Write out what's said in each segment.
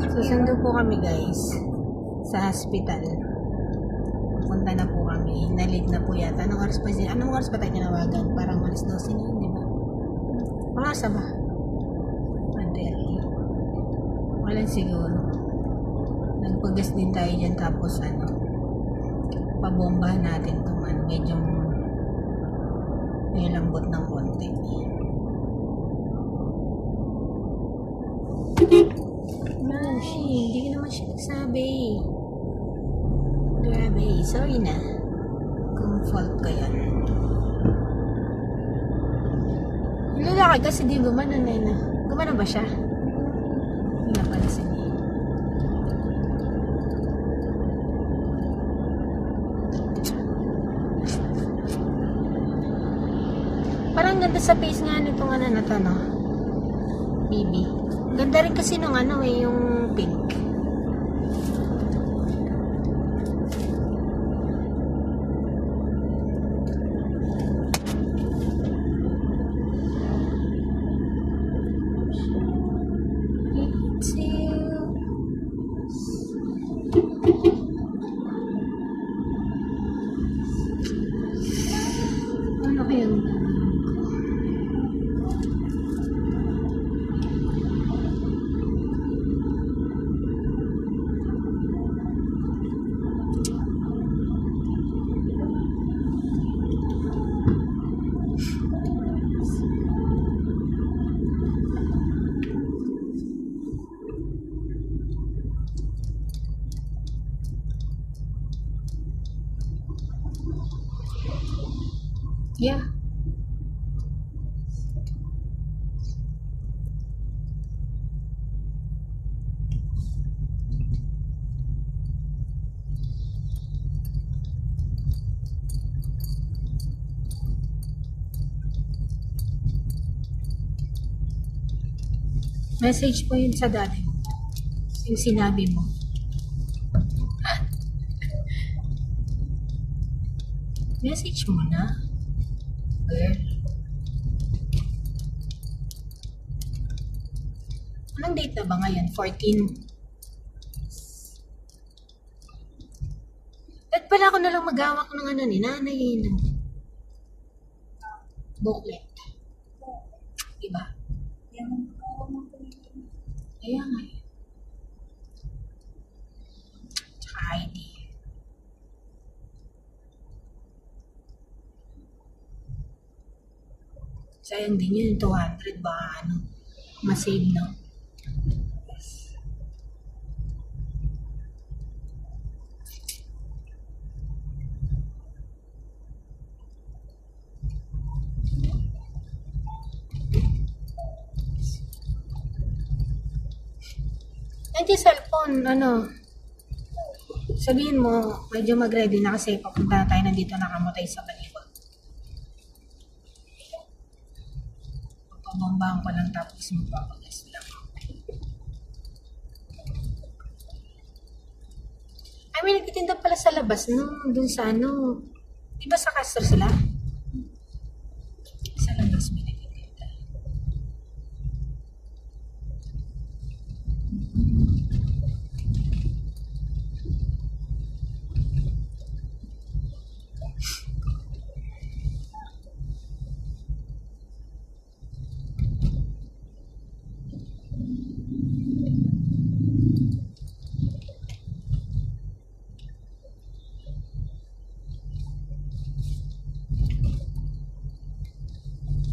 Susundo po kami guys sa hospital. Punta na po kami. Nalit na po yata. Anong oras pa siya? Anong oras pa tayo tinawagan? Parang alas 12 na yun, di ba? Anong oras ba? 1:30. Wala siguro. Nagpagas din tayo dyan tapos pabombahan natin itong medyo may lambot ng konti. Hindi ko naman siya nagsabi. Grabe, sorry na kung fault ko yan. Yung lalaki kasi di gumana na yun. Gumana ba siya? Hindi napansin niya. Parang ganda sa face nga nitong na to, no? Bibi. Ganda rin kasi nung yung pink. It's you. Ano kayang yeah. Message po yun sa dati mo. Yung sinabi mo. Message mo na. Girl. Anong date na ba ngayon? 14. Ba't pala ako nalang mag-awak ng ni nanay ng booklet? Diba? Kaya nga eh. Tsaka ID. Sayang din yun, 200 ba masave na. Yes. Nandiyan cellphone, sabihin mo, medyo mag-ready na kasi papunta na tayo nandito nakamutay sa Baliwa. Pabombahan ko lang tapos magpapagas lang. I mean, nagtitinda pala sa labas, no? Dun sa di ba sa Castro sila? Sa labas may nagtitinda.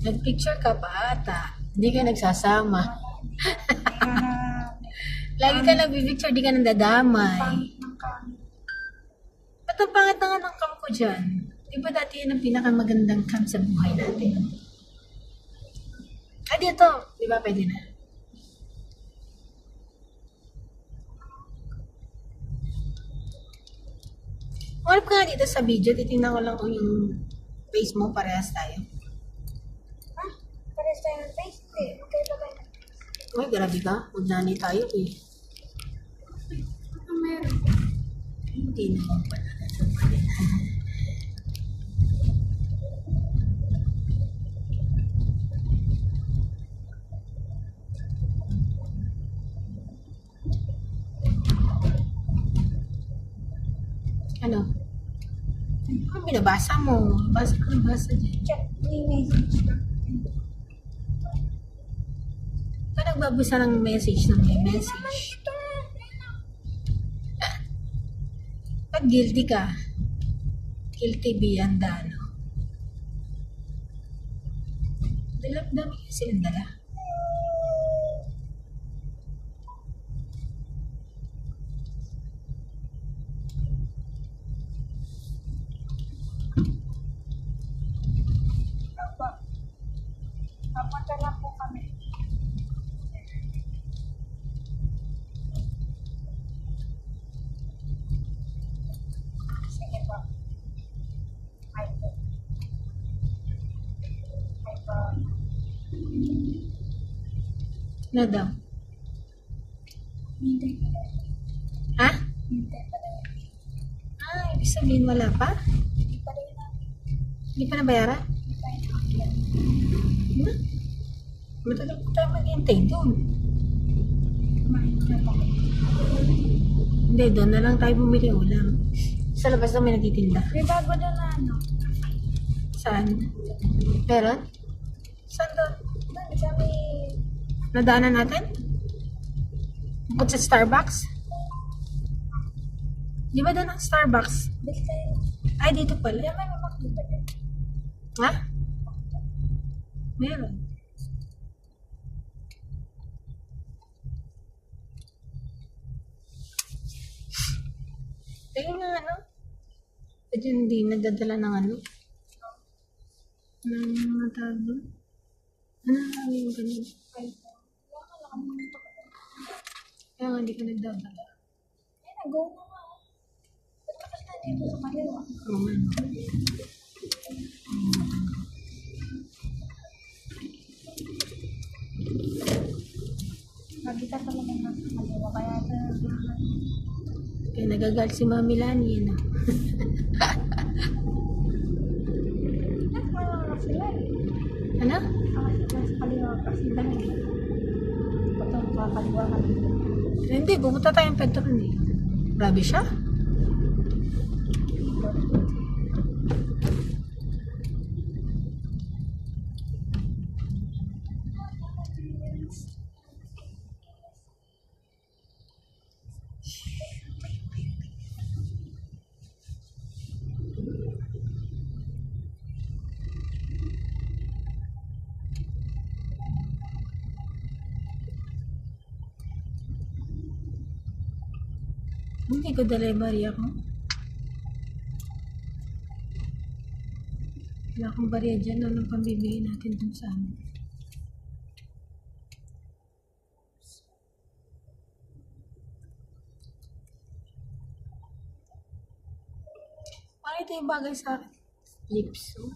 Nag-picture ka pa ata. Hindi ka nagsasama. Lagi ka nag-picture, di ka nandadamay. Ba't ang pangit na nga ng cam ko dyan? Di ba dati yan ang pinakamagandang cam sa buhay natin? Dito. Di ba pwede na? Huwag ka nga dito sa video. Titignan ko lang kung yung face mo. Parehas tayo. Pares tayo ng face. Okay ba tayo? Uy, grabe ka. Magnani tayo eh. Ano meron? Hindi naman pala. Ano? Ano binabasa mo? Basa ka ng basa dyan. Check. May message. Ka nagbabasa ng message ng may message. Pag guilty ka, guilty beyond the ano. Dami kasi ang dala. Papunta lang po kami. Sige po. Hi po. Hi po. Ano daw? Hintay pa daw. Ha? Hintay pa daw. Ibig sabihin wala pa? Hindi pa rin namin. Hindi pa nabayaran? Hindi pa rin namin. Ano? Matagal ko tayo maghintay doon. Kumain na po. Hindi, doon na lang tayo bumili ulam. Sa labas na may nagtitinda. May bago doon na ano. Saan? Meron? Saan doon? Doon sa may... Nadaanan natin? Bukod sa Starbucks? Di ba doon ang Starbucks? Bili tayo. Ay, dito pala. Kaya may mamakli ba dyan? Ha? Meron. Tingin nga ano? Pwede hindi nagdadala ng ano? Ng mga tawag doon? Ano nga yung ganun? Kaya nga hindi ka nagdadala. Ay, nag-go na nga. Ba't ka kasi nandito sa kaliwa? Oo nga. Lagi ka talaga nasa kaliwa. Kaya ito Kaya nagagalit si Mami Lani, ano? sila eh. Ano? Nasa kaliwa kasi dahil. Patong kakaliwa ka dito. Hindi, pupunta tayong Petron eh. Grabe siya. Hindi ko dala yung bariya ko. Wala akong bariya dyan. Anong pambibigay natin dun sa amin? Bakit ito yung bagay sa akin? Lips, oh.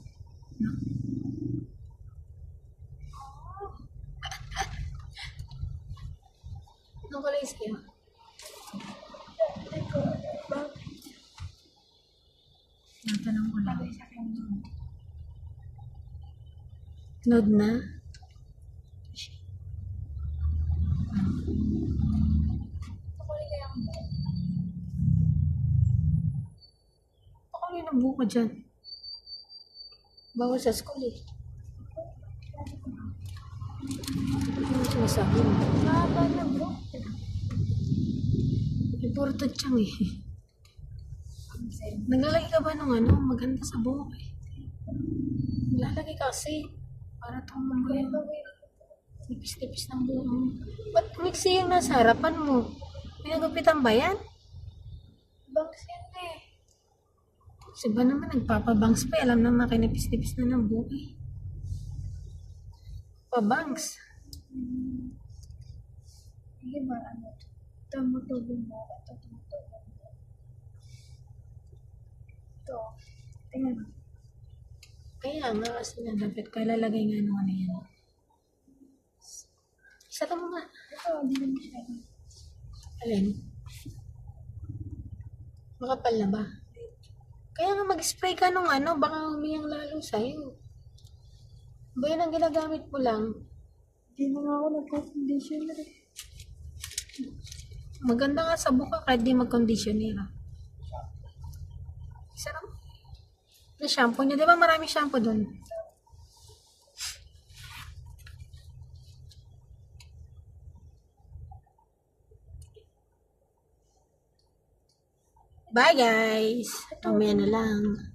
No? Anong kulay sa'yo? Natanong ko lang. Nod na? Ako rin ang buka dyan. Bawal sa school eh. Ano sinasabi mo? Mahaba na bro. Important siyang eh. Naglalagay ka ba nung ano? Maganda sa buhok eh. Naglalagay ka kasi. Para itong mga nipis-nipis ng buhok mo. Ba't mixi yung nasa harapan mo? Pinagupitan ba yan? Bangs yan eh. Kasi ba naman nagpapabangs pa eh. Alam naman kinipis-nipis na ng buhok eh. Pabangs. Hindi ba ano? Tumutulong mo. Ito tumutulong mo. Ito. Tingnan mo. Kaya nga kasi na dapat ko ilalagay nga nung ano yan. Isa ka mo nga. Ito, hindi naman siya. Alin? Makapal na ba? Kaya nga mag-spray ka nung ano, baka humiyang lalo sa'yo. Ba yun ang ginagamit mo lang? Hindi na nga ako nagko-conditioner eh. Maganda nga sa buka kahit di mag-conditioner. Sarap. Yung shampoo niya. Di ba maraming shampoo dun? Bye guys. Mamaya na lang.